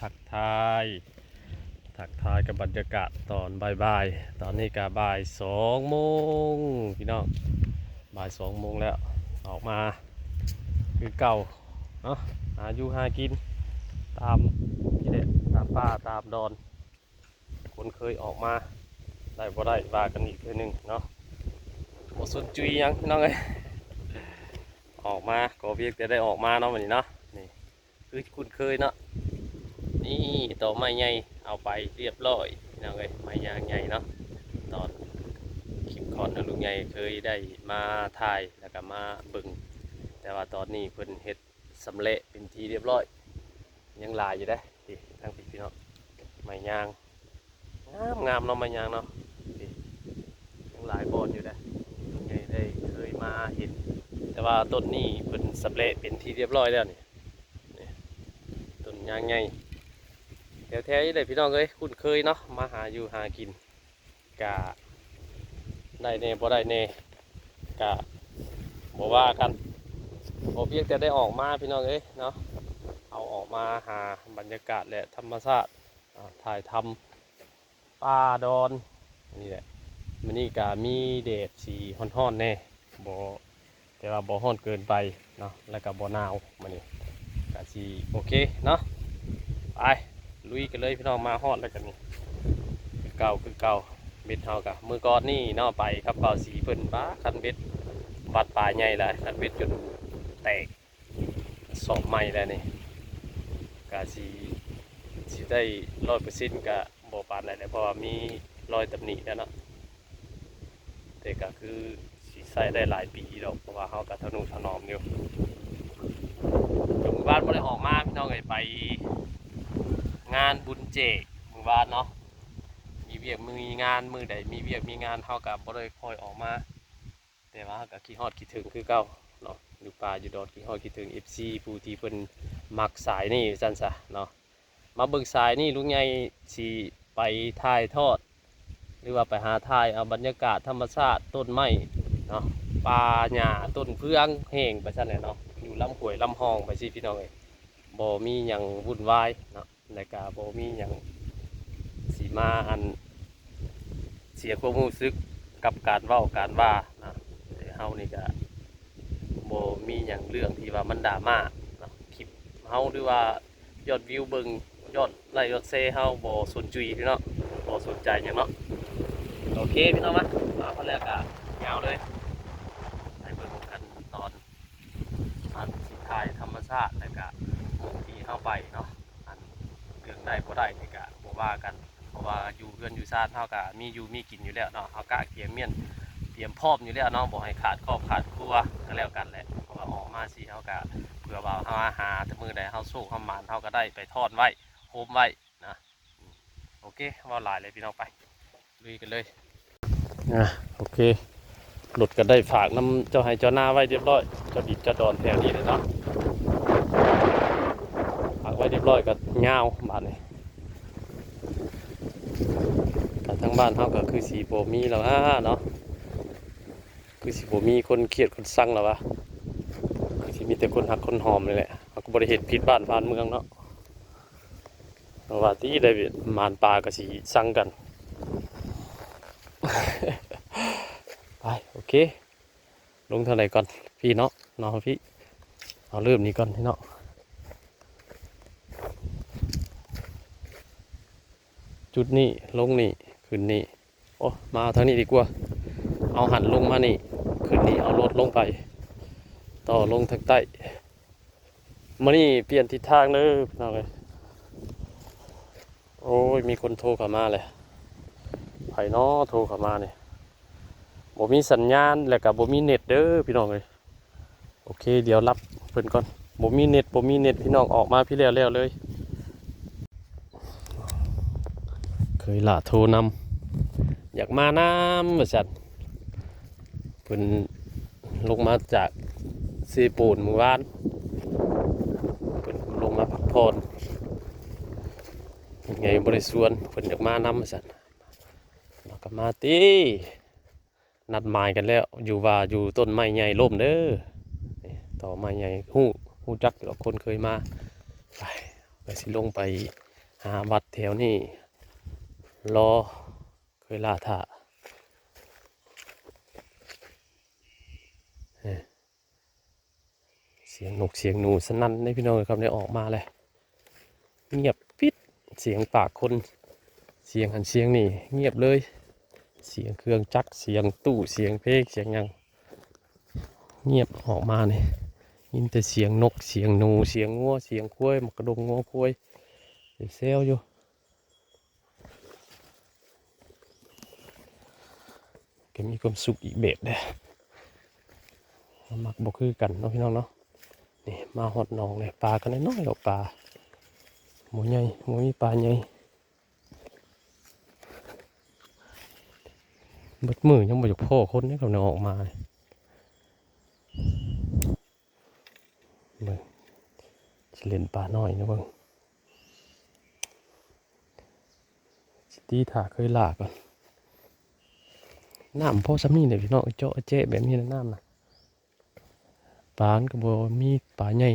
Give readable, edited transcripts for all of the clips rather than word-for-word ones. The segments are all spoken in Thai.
ทักทายกับบรรยากาศตอนบ่ายๆตอนนี้ก็บ่าย2 โมงพี่น้องบ่าย2 โมงแล้วออกมาคือเก่าเนาะหาอยู่หากินตามที่เด็ดตามป่าตามดอนคนเคยออกมาได้บ่ได้ว่ากันอีกทีหนึ่งเนาะบ่สนจุยยังพี่น้องเอ้ยออกมาก็เพียงแต่ได้ออกมาเนาะวันนี้เนาะนี่คือคุ้นเคยเนาะนี่ต่อไม้ใหญ่เอาไปเรียบร้อยพี่น้องเอ้ยไม้ยางใหญ่เนาะตอนคลิปก่อนนะลุงใหญ่เคยได้มาถ่ายแล้วก็มาเบิ่งแต่ว่าตอนนี้เพิ่นเฮ็ดสำเร็จเป็นทีเรียบร้อยยังหลายอยู่ได้ดิทั้งพี่น้องไม้ยางงามเนาะไม้ยางเนาะดิยังหลายบอนอยู่ได้ลุงใหญ่ได้เคยมาเห็นแต่ว่าต้นนี้เพิ่นสำเร็จเป็นทีเรียบร้อยแล้วนี่ต้นยางใหญ่แถวๆนี้เลยพี่น้องเอ้ยคุ้นเคยเนาะมาหาอยู่หากินกะได้เน่บ่ได้เน่กะบ่ว่ากันบ่เพียงแต่ได้ออกมาพี่น้องเอ้ยเนาะเอาออกมาหาบรรยากาศและธรรมชาติถ่ายทำป่าดอนนี่แหละมื้อนี้กะมีแดดสีฮ้อนๆแน่บ่แต่ว่าบ่ฮ้อนเกินไปเนาะแล้วก็บ่หนาวมื้อนี้กะสิโอเคเนาะไปลุยกันเลยพี่น้องมาฮอดแล้วกันนี่คือเก่าเบ็ดเฮากะมือก่อนนี่เนาะไปครับเป่าสีเพิ่นบ้าคันเบ็ดบัดปลาใหญ่เลยคันเบ็ดจนแตกสอบใหม่แล้วนี่กะสิได้100%กะบ่ปานใดเลยเพราะว่ามีรอยตำหนิแล้วเนาะแต่ก็คือสิใช้ได้หลายปีดอกเพราะว่าเฮาก็ทนุถนอมอยู่หมู่บ้านบ่ได้ออกมาพี่น้องเอ้ยไปงานบุญเจกหมู่บ้านเนาะมีเวียกมีงานมือใดมีเวียกมีงานเฮาก็บ่ได้ค่อยออกมาแต่ว่าก็คิดฮอดคิดถึงคือเก่าเนาะอยู่ป่าอยู่ดอนคิดฮอดคิดถึง FC ผู้ที่เพิ่นมักสายนี่ซั่นซะเนาะมาเบิ่งสายนี่ลุงใหญ่สิไปถ่ายทอดหรือว่าไปหาถ่ายเอาบรรยากาศธรรมชาติต้นไม้เนาะป่าหญ้าต้นเพืองแห้งไปซั่นแหละเนาะอยู่ลำห้วยลำห้องไปสิพี่น้องเอ้ยบ่มีหยังวุ่นวายเนาะแล้วก็บ่มีหยังสิมาเสียความรู้สึกกับการเว้าการว่านะแต่เฮานี่ก็บ่มีหยังเรื่องที่ว่ามันดราม่าเนาะคลิปเฮาหรือว่ายอดวิวเบิ่งยอดไลค์ยอดแชร์เฮาบ่สนใจพี่เนาะบ่สนใจหยังเนาะโอเคพี่น้องมาพอแล้วก็ยาวเลยไปเบิ่งกันตอนสิถ่ายธรรมชาติแล้วก็ที่เฮาไปเนาะเรื่องได้บ่ได้นี่ก็บ่ว่ากันเพราะว่าอยู่เรือนอยู่ซ่านเฮาก็มีอยู่มีกินอยู่แล้วเนาะเฮากะเตรียมเมียนเตรียมพร้อมอยู่แล้วเนาะบ่ให้ขาดครอบขาดครัวก็แล้วกันแหละเพราะว่าออกมาสิเฮาก็เผื่อว่าเฮาหาแต่มื้อใดเฮาโชคเฮาหมานเฮาก็ได้ไปทอดไว้โฮมไว้นะโอเคเว้าหลายเลยพี่น้องไปลุยกันเลยโอเคหลุดกันได้ฝากน้ำเจ้าให้เจ้าหน้าไว้เรียบร้อยเจ้าดิบเจ้าดอนแถวนี้เลยเนาะฝากไว้เรียบร้อยก็ยาวบาดนี้แต่ทั้งบ้านเฮาก็คือสีบ่มีแล้วเนาะคือสีบ่มีคนเครียดคนสั่งแล้ววะคือสิมีแต่คนหักคนหอมเลยแหละเขาก็บ่ได้เฮ็ดผิดบ้านผ่านเมืองเนาะเพราะว่าที่ได้มานปลาก็สิสั่งกันไปโอเคลงเท่าไหร่ก่อนพี่เนาะพี่เอาเริ่มนี้ก่อนพี่เนาะจุดนี้ลงนี่ขึ้นนี่โอ้มาทางนี้ดีกว่าเอาหันลงมานี่ขึ้นนี่เอารถลงไปต่อลงทางใต้มานี่เปลี่ยนทิศทางเลยพี่น้องเลยโอ้ยมีคนโทรเข้ามาเลยไผน้อโทรเข้ามาเนี่ยบ่มีสัญญาณแล้วก็บ่มีเน็ตเด้อพี่น้องเลยโอเคเดี๋ยวรับเพิ่นก่อนบ่มีเน็ตพี่น้องออกมาพี่แล้วเลยเคยล่ะโทรนำอยากมาน้ำว่าซั่นเพิ่นลงมาจากซีปูนหมู่บ้านเพิ่นลงมาพักผ่อนไงบริสวนเพิ่นอยากมานำว่าซั่นเราก็มาตินัดหมายกันแล้วอยู่ต้นไม้ใหญ่ล่มเด้อต่อไม้ใหญ่ฮู้จักหรอกคนเคยมาไป ก็สิลงไปหาวัดแถวนี้รอเคยล่าท่าเสียงนกเสียงหนูสนั่นได้พี่น้องครับได้ออกมาเลยเงียบปิดเสียงปากคนเสียงหันเสียงนี่เงียบเลยเสียงเครื่องจักรเสียงตู้เสียงเพลงเสียงยังเงียบออกมาเนี่ยยินแต่เสียงนกเสียงหนูเสียงงัวเสียงควายมันกระดงงัวควายเซลอยู่ก็มีความสุขอีกแบบเด้มักบ่คือกันเนาะพี่น้องเนาะนี่มาหอดหนองเลยปลากันน้อยๆหรอกปลาหมูใหญ่หมูมีปลาใหญ่เบิดมือยังบ่อยากพ่อคนนี่กับน้องออกมาเบิ่งสิเล่นปลาน้อยนะเบิ่งสิตีถาเคยลาก่อนน้ำพ่อซ้ำนี่เลยพี่น้องเจาะเจ๊แบบนี้นะน้ำนะปลาก็บ่มีปลาใหญ่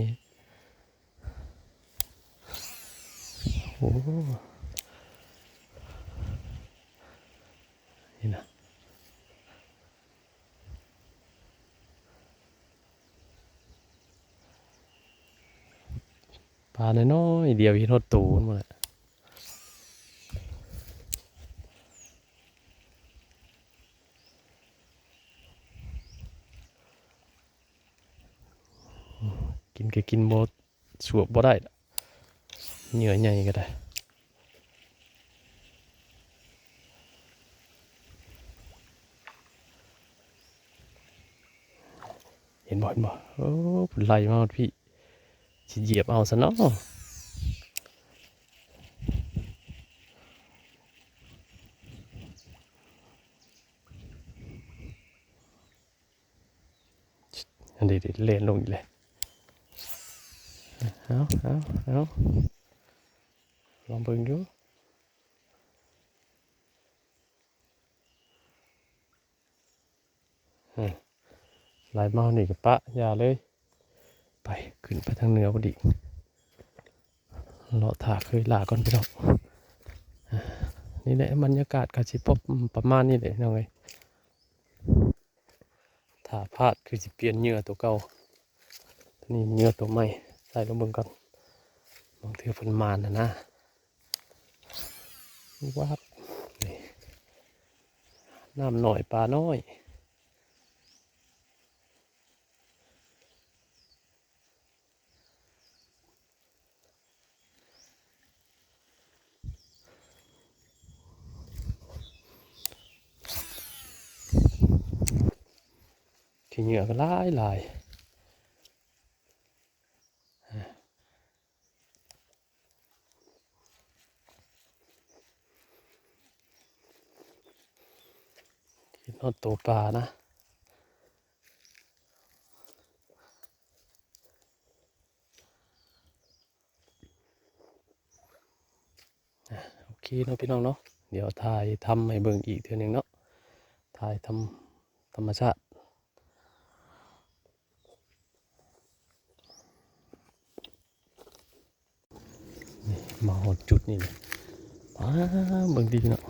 โอ้นี่นะปลาน้อยๆเดียวเห็นหดตูนหมดเลยกินก็กินบ่สวบบ่ได้เหนื่อยใหญ่ก็ได้เห็นบ่โอ้ไหลมาหมดพี่สิเหยียบเอาซะเนาะอันนี้เล่นลงอีกเลยเอาลองเบิ่งดูไหลมาหนีกับปะอย่าเลยไปขึ้นไปทางเหนือพอดีเลาะถาเคยลาก่อนพี่น้องนี่แหละบรรยากาศกาสิพบประมาณนี้เลยน้องเอ้ยถ้าพลาดคือสิเปลี่ยนเหยื่อตัวเก่านี่เหยื่อตัวใหม่ใส่ลงเบิ่งก่อนบางทีฝนมานนะวับนี่น้ำหน่อยปลาน้อยขี้เหงื่อก็หลายกินนอดตัวปลานะโอเคเนาะพี่น้องเนาะเดี๋ยวถ่ายทำให้เบิ่งอีกเทื่อนึงเนาะถ่ายทำธรรมชาติมาหดจุดนี่เลยเบิ่งดีพี่น้อง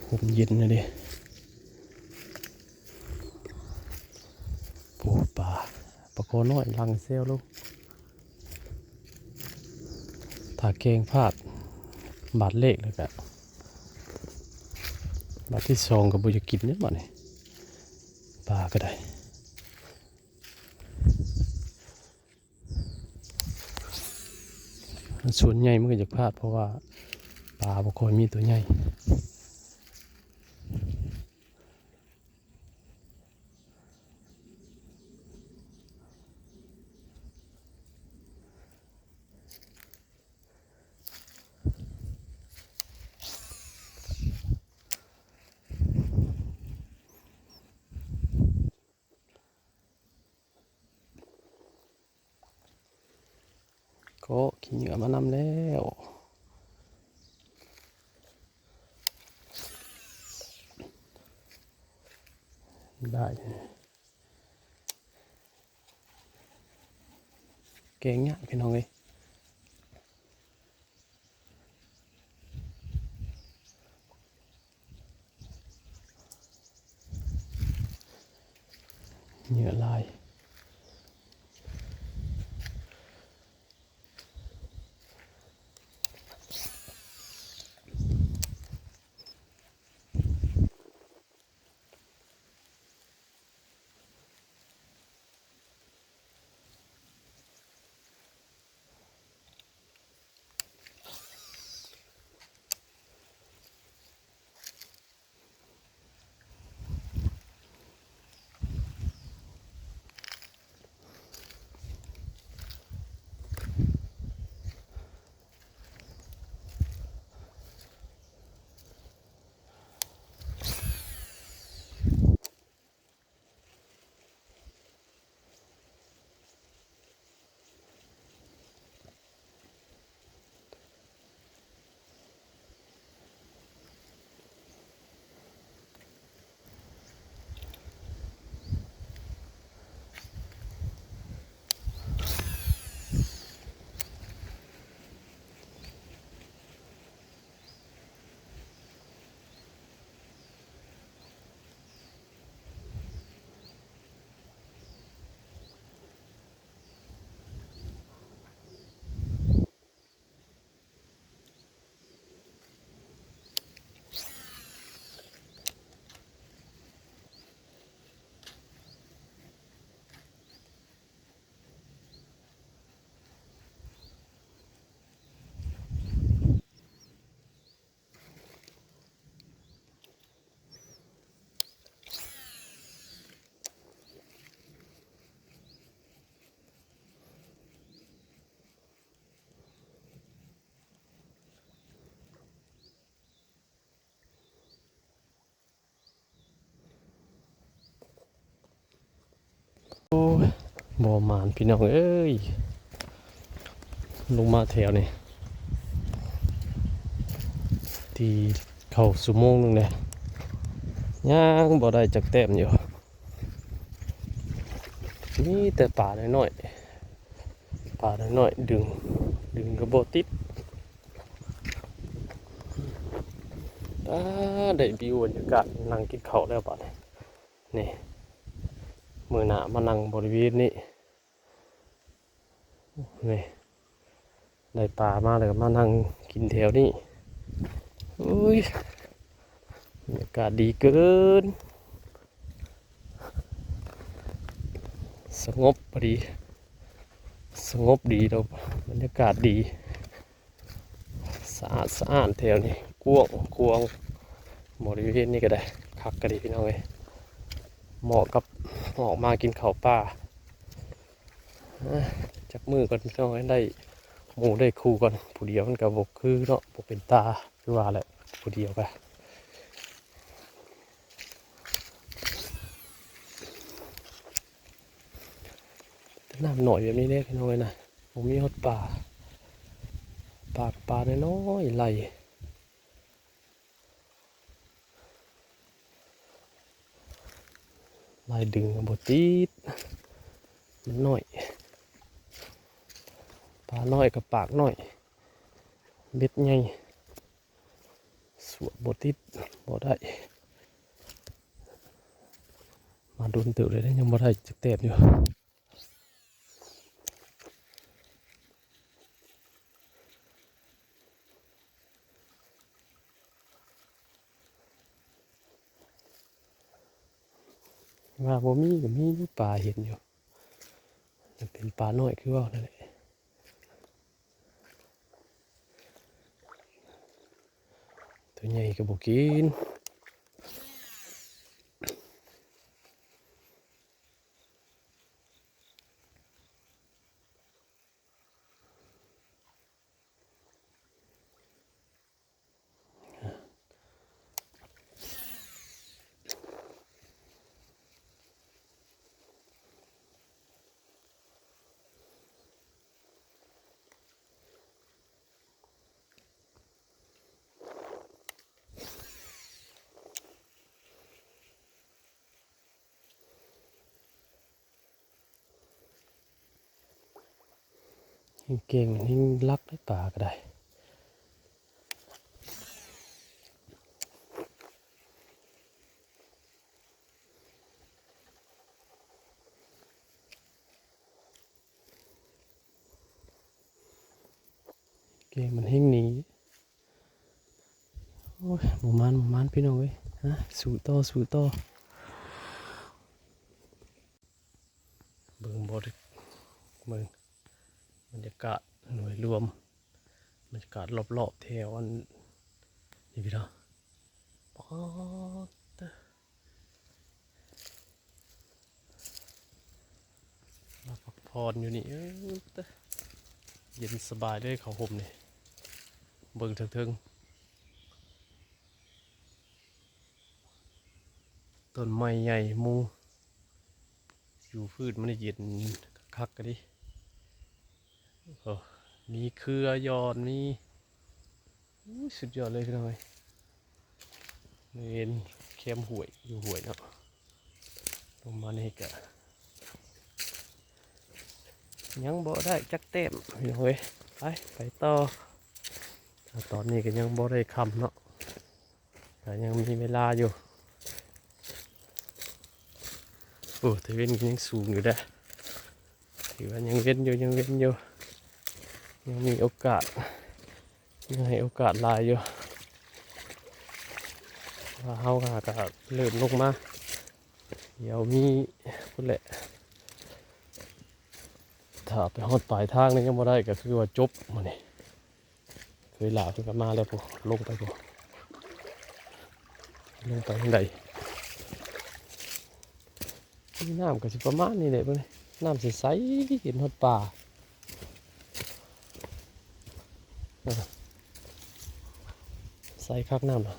ผมเย็นเลยดิปูปลาปลาโคน้อยลังเซลลูกถ้าเกงพลาดบาดเลขเลยแบบบาดที่สองกับบุญกินเนี่ยบ่เนี่ยปลาก็ได้ส่วนใหญ่มันก็จะพลาดเพราะว่าปลาบ่ค่อยมีตัวใหญ่ก็ขี้เหงื่อมานำแล้วได้เก่งเนี่ยพี่น้องเลย เหยื่อลายโอ้ยบ่หมานพี่น้องเอ้ยลงมาแถวนี่ที่เข้าสู่โมงนึงเลยย่างบ่ได้จักแต้มอยู่นี่แต่ป่าน้อยๆป่าน้อยๆดึงกระโบติดได้วิวบรรยากาศนั่งกินข้าวแล้วป่ะนี่มื้อหน้ามานั่งบริเวณนี้นี่ได้ปลามาเลยก็มานั่งกินแถวนี้อุ้ยบรรยากาศดีเกินสงบพอดีสงบดีเราบรรยากาศดีสะอาดแถวนี้กว้างบริเวณนี้ก็ได้คักก็ดีพี่น้องเอ้ยเหมาะกับออกมากินข้าวป่าจับมือก่อนพี่น้องให้ได้หมูได้คู่ก่อนผู้เดียวมันกับบกคือเนาะบกเป็นตาคือว่าแหละผู้เดียวไปน้ำหน่อยแบบนี้เนี่ยพี่น้องเลยนะผมมีฮอดป่าน้อยๆไหลดึงกับบติดมันน้อยปลาน้อยกับปากน้อยเบ็ดใหญ่สวบบติดบ่ได้มาโดนเตือเลยนะยังบ่ได้จักเต็มอยู่ว่าบ่มีก็มีอยู่ปลาเห็นอยู่จะเป็นปลาน้อยคือว่านั่นแหละตัวใหญ่ก็บ่กินเก่งๆนี่ลักได้ปลาก็ได้ งมันแห้งหนีโอ้ยหมูมันพี่น้องเว้ยฮะสู่ต่อเบิ่งบริเบิ่งบรรยากาศหน่วยรวมบรรยากาศรอบๆแถวอันนี่พี่น้องป๊อดมาพักผ่อนอยู่นี่เย็นสบายเลยเขาห่มนี่เบิ่งเทิงๆต้นไม้ใหญ่มูอยู่พืชมันเย็นคักกันดิโอ้มีเครือยอนมีสุดยอดเลยพี่น้องเอ้ยเห็นแคมห่วยอยู่ห่วยเนาะลงมานี่กะยังบ่ได้จักเต็มพี่น้องเอ้ยไปต่อตอนนี้ก็ยังบ่ได้คำเนาะแต่ยังมีเวลาอยู่โอ้แต่เว้นยังสูงอยู่ได้ถือว่ายังเว้นอยู่ยังมีโอกาสยังให้โอกาสหลายอยู่ว่าเฮาก็เริ่มลงมาเดี๋ยวมีพุ่นแหละถ้าไปฮอดปลายทางนี่ยังบ่ได้ก็คือว่าจบมื้อนี้เคยลาเพิ่นก็มาแล้วพุ่นลงไปทางใดมีน้ำก็สิประมาณนี้แหละเพิ่นน้ำใสๆเห็นฮอดป่าใส่คักน้ำนะ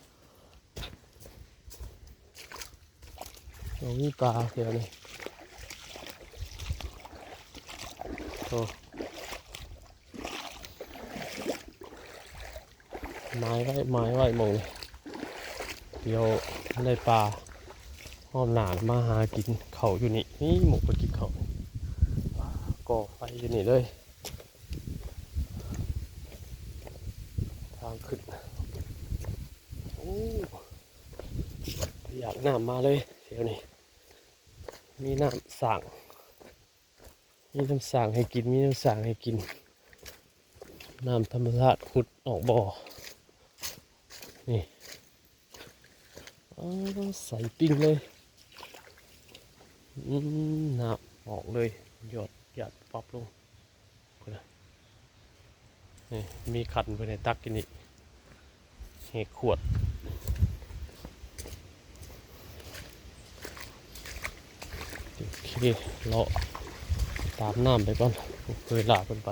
มีปลาเดี๋ยวนี้โอ้ไม้ไว้มองเลยเดี๋ยวได้ปลาห้อมหนานมาหากินเขาอยู่นี่หมูไปกินเขาก่อไปอยู่นี่เลยทางขึ้นโอ้อยากน้ำมาเลยเดี๋ยวนี้มีน้ำสั่งมีน้ำสั่งให้กินน้ำธรรมชาติขุดออกบ่อนี่ใส่ปิ้งเลยน้ำออกเลยหยดปั๊บลงนี่มีขันไปในตักกินนี่เหขวดโอเคเลาะตามน้ำไปก่อนเคยลากกันไป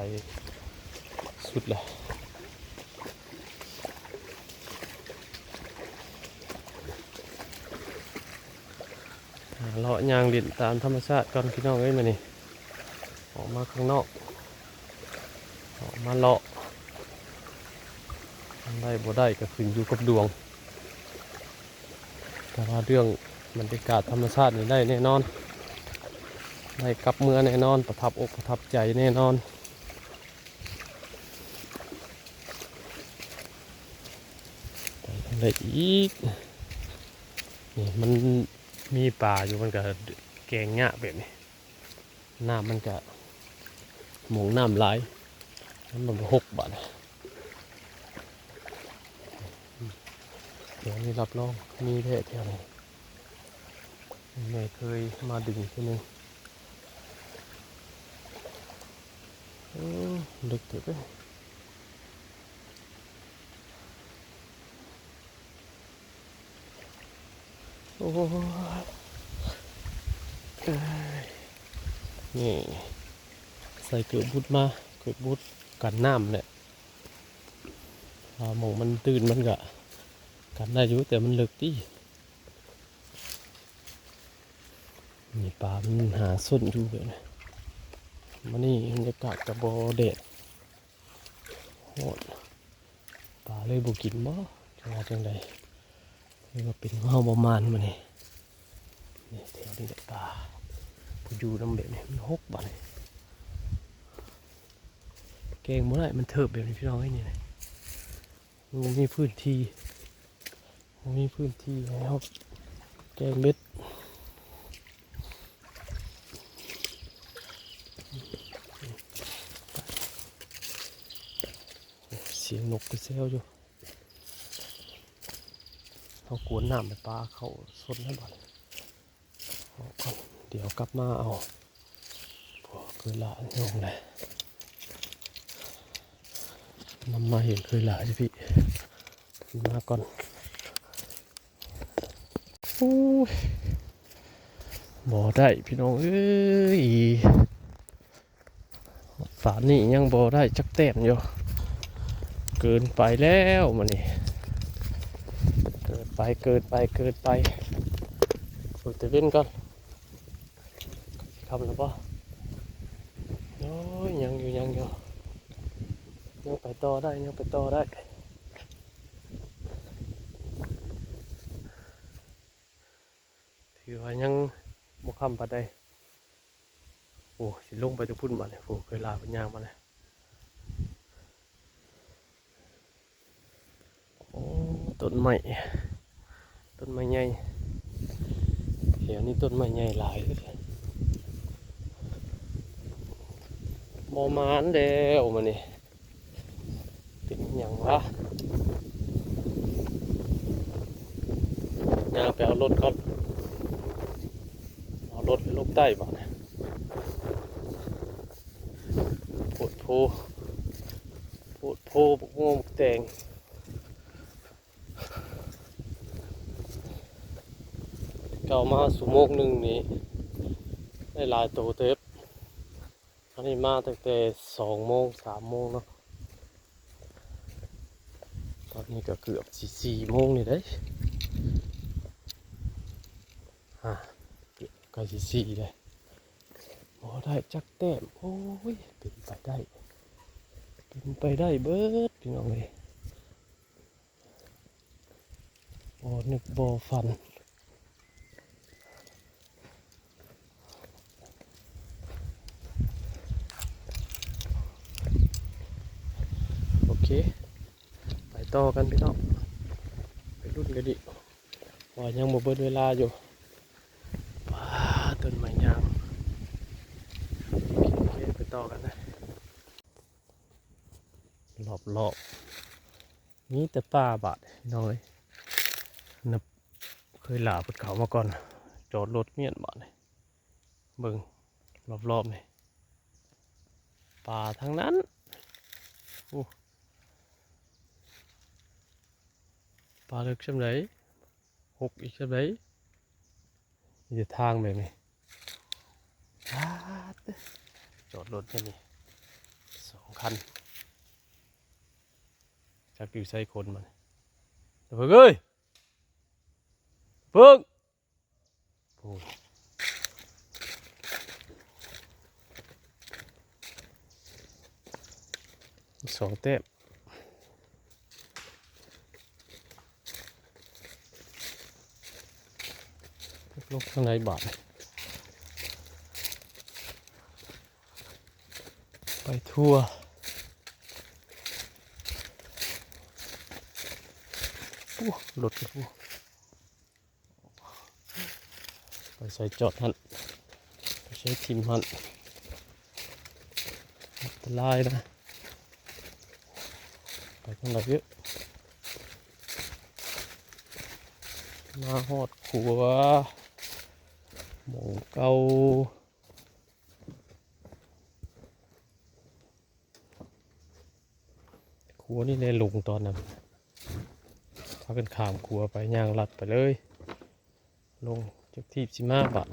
สุดเลยเลาะยางดินตามธรรมชาติก่อนพี่น้องเอ้ยมานี่ออกมาข้างนอกออกมาเลาะได้บ่ได้ก็ขึ้นอยู่กับดวงแต่ว่าเรื่องบรรยากาศธรรมชาตินี่ได้แน่นอนได้กลับเมื่อแน่นอนประทับอกประทับใจแน่นอนได้อีกนี่มันมีป่าอยู่มันก็แกงเงาะแบบนี้น้ำมันก็หมองน้ำไหลมัน6 บาทเดี๋ยวนี้รับรองมีแถวนี้ไม่เคยมาดึงทีนึงลึกถึงเลยโอ้นี่ใส่เกลือบุดมาเกลือบุดกันน้ำเนี่ยหมองมันตื่นมันก็กันได้อยู่แต่มันลึกดินี่ปลามันหาส้นอยู่แบบนี้มันนี่บรรยากาศกับบอเด็ดโหดปลาเลยบุกินบ่จังใดนี่ก็เป็นห้าวประมาณมันนี่แถวนี้ปลาผู้อยู่น้ำแบบนี้มัน6 บาทแกงเมื่อไรมันเถิบแบบนี้พี่น้องไอ้นี่เลยมันมีพื้นที่แล้วแกงเม็ด สียงนกกระเซลอยู่เขากวนน้ำไปปลาเขาสดให้บ่อนก่อนเดี๋ยวกลับมาเอาพวกคือละยงเลยนำมาเห็นคือละจ้ะพี่มาก่อนบ่ได้พี่น้องเอ้ยฝานี่ยังบ่ได้จักแต้มอยู่เกินไปแล้วมันนี่เกินไปฝึกตะเว้นก่อนคำแล้วป่ะโอ้ยยังไปต่อได้ถือว่ายังบ่คำปะได้โอ้สิลงไปจะพุ่นมาเลยโอ้เคยลาเป็นยางมาเลยโอ้ต้นไม้ใหญ่เดี๋ยวนี้ต้นไม้ใหญ่หลายเลยมอมานเดียวมานี่เป็นอย่างวะย่างไปเอารถก่อนเอารถไปลงใต้บ่เนี่ยปวดโพบุกงวงแตงเก่ามาสุโมกหนึ่งนี้ได้หลายตัวเทปอันนี้มาตั้งแต่2 โมง 3 โมงเนาะตอนนี้ก็เกือบ4 โมงนี่ได้ใกล้4เลยพอได้จักแต้มโอ้ยเป็นไปได้เบิดพี่น้องเลยบ่นึกบ่ฝันโอเคไปต่อกันพี่น้องไปรุ่นกันดิว่ายังบ่เบิดเวลาอยู่ว้าต้นไม้ยางโอเคไปต่อกันนะรอบมีแต่ป่าบาดน้อยนับเคยหลาบนเขามาก่อนจอดรถเมียนบาดเลยเบิ่งรอบนี่ป่าทั้งนั้นป่าลึกช่ำไหนหกอีกช่ำไหนมีแต่ทางแบบนี้จอดรถแค่นี้2 คันจักอยู่ใส่คนมันเพิ่งเอ้ยเพิ่งโอ้2 แต้มลงข้างในบาทไปทั่วรถไปใส่จอดหันไปใช้ทิมหันอันตรายนะไปทางไหนเยอะมาหอดขัวหมูเกาขัวนี่ในหลุงตอนนั้นพากันขามขัวไปย่างลัดไปเลยลงจากที่15 บาท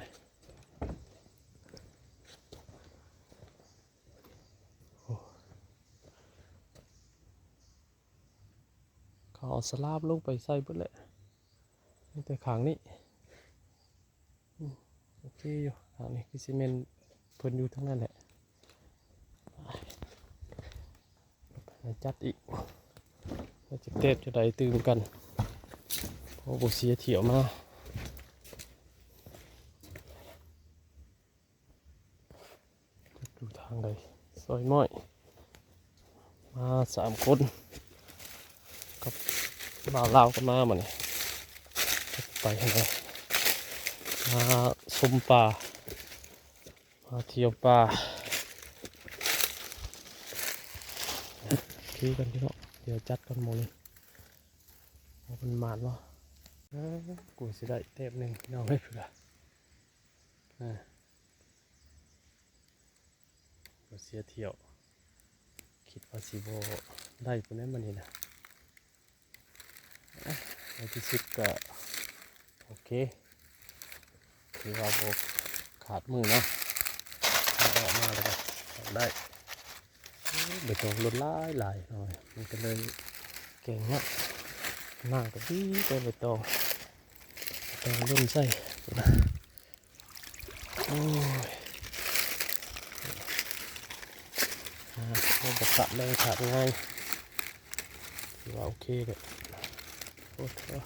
เขาเอาสลาบลงไปใส่เบิดเลยแต่ขางนี้โอเคอยู่ขางนี้คือซีเมนต์เพิ่นอยู่ทั้งนั้นแหละจัดอีกจะเทศจะได้ตื่นกันเพราะบุเสียเถี่ยวมาดูทางใดซอยม้อยมา3 คนกับบ่าวลาวก็มาเหมือนไปทางไหนมาชมป่ามาเที่ยวป่าขี่กันพี่น้อง เดี๋ยวจัดกันโมนี่มันมาดวะกูสิได้เทปหนึ่งน้องให้เผื่อกูเสียเที่ยวคิดว่าสิโบได้ปุ่นนั้นมันนี่นะในที่สุดก็โอเคถือว่าโบขาดมือเนาะออกมาแล้วก็ได้เบ็ดตรงลดหลายหน่อยมันก็เลยเก่งเนี่ยหน้าก็ดีไปเบ็ดตรงรุ่นใส่โอ้ยเราบกขาดเลยขาดง่ายถือว่าโอเคเลยปวดก่อ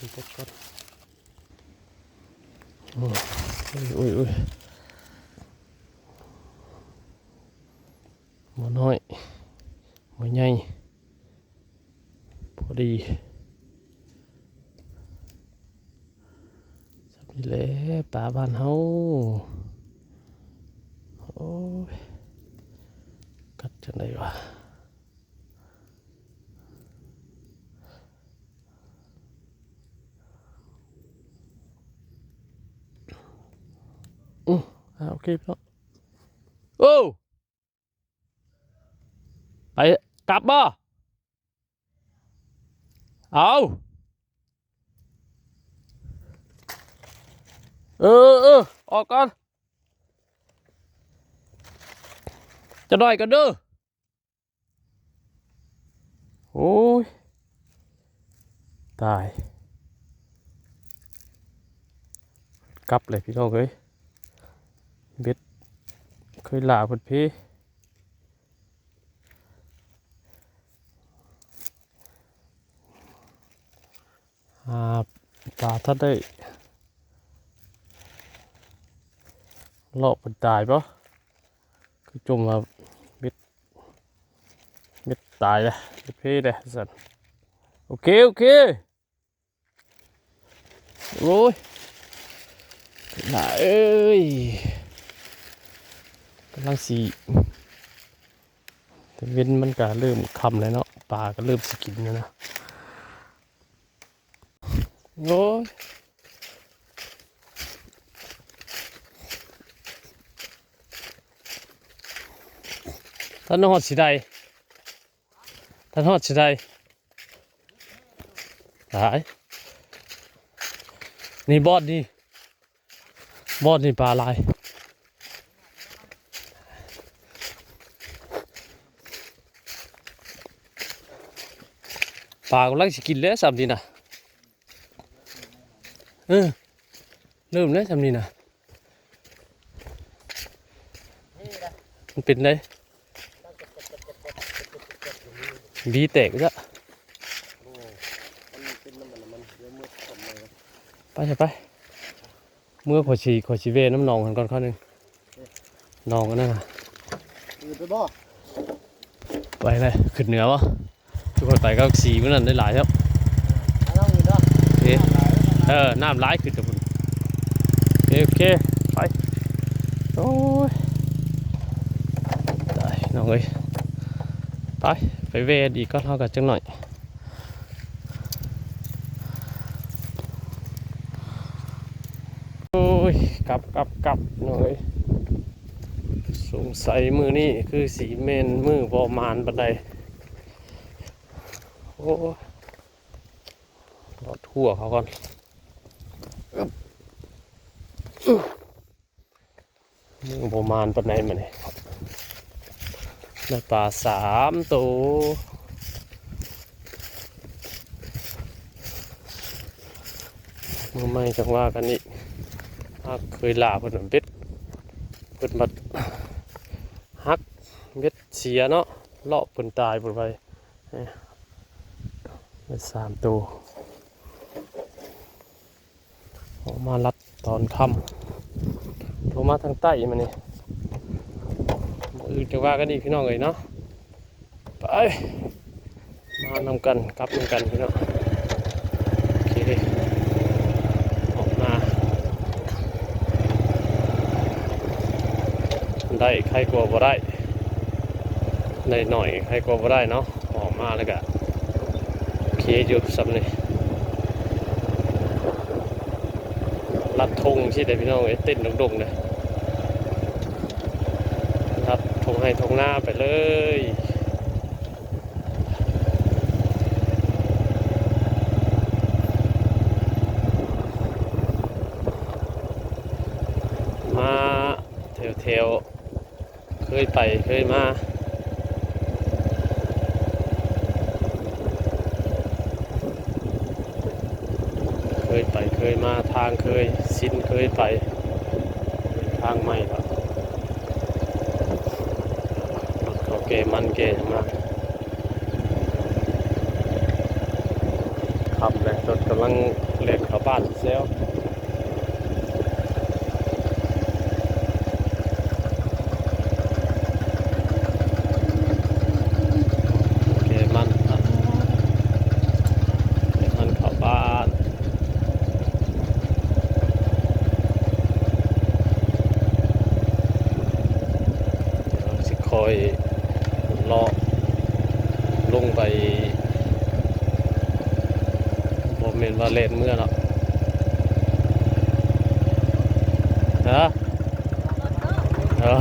นปวดก่อนอุ้ยหมอน้อยหมอใหญ่พอดีสับนี่แหละป่าบ้านเฮาโอ้ยกัดจังไดวะโอเคพี่น้องโอ้ไปกลับบ่เอาออกก่อนจะหน่อยกันเด้อโอ้ยตายกลับเลยพี่น้องเอ้ยเบ็ดเคยหลาเพิ่นพี่ปลาถ้าได้เลาะเป็นตายปะคือจมมาเบ็ดตายเลยเบ็ดพี่เลยสันโอเคโอ้ยหนาเอ้ยกำลังสีแต่เว้นมันก็เริ่มคำเลยเนาะปลาก็เริ่มสกินแล้วนะโอ้ยท่านหอดสิได้ตายนี่บอดนี่ปลาลายปลากำลังสิกินแล้วสามดีนะเริ่มแล้วสามดีนะมันเป็นไงบีแตกแล้วไปเมื่อขอชีเวน้ำนองกันก่อนข้อหนึ่งนองกันนั่นน่ะไปเลยขึ้นเหนือวะทุกคนไปก็สีเมื่อนั้นได้หลายครับโอเคน้ำร้ายขึ้นกับคุณโอเคไปโอ้ยได้น้องเอ้ยไปเวดอีกก็เท่ากับจังหน่อยโอ้ยกลับน้องเอ้ยสงสัยมือนี่คือสีเมนมือบอมานบันไดโอ้รอทั่วเขาก่อนมือบอมานบันไดมาเนี่ยได้ปลา3 ตัวมือไม่จังว่ากันนี่เคยลาเพิ่นเบ็ดมาฮักเบ็ดเสียเนาะเลาะเพิ่นตายเพิ่นไปได้3 ตัวออกมาลัดตอนค่ำโทรมาทางใต้มานี่อื่นจะว่ากันอีกพี่น้องเลยเนาะไปมานำกันกลับนำกันพี่น้องโอเคออกมาได้ใครกลัวบ่ได้ ในหน่อยให้กลัวบ่ได้เนาะออกมาแล้วก็โอเคอยู่สำนี่รัดธงที่ได้พี่น้องเต้นดงๆเลยรัดธงให้ธงหน้าไปเลยมาแถวๆเคยไปเคยมาเคยไปเคยมาทางเคยสิ้นเคยไปทางใหม่ครับรถเขาเกมันเกมาขับเลยรถกำลังเล่นเข้าบ้านเซลเกมันครับเกมันเข้าบ้านสิคอยรอลงไปบ่แม่นว่าเล่นเมื่อเนาะฮะเออ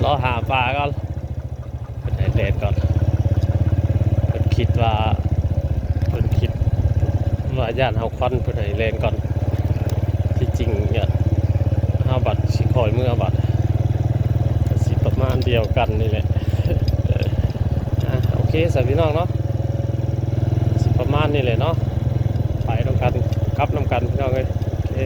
รอหาปลาก่อนเป็นไอเล่นก่อนเพิ่นคิดว่าเพิ่นคิดว่าย่านเฮาควันเพิ่นให้เล่นก่อนที่จริงเนี่ย5บาทสิคอยเมื่อบัดสิประมาณเดียวกันนี่แหละโอเคสวัสดีน้องเนาะสิประมาณนี้เลยเนาะไปต้องกันกลับน้ำกันพี่น้องเลยโอเค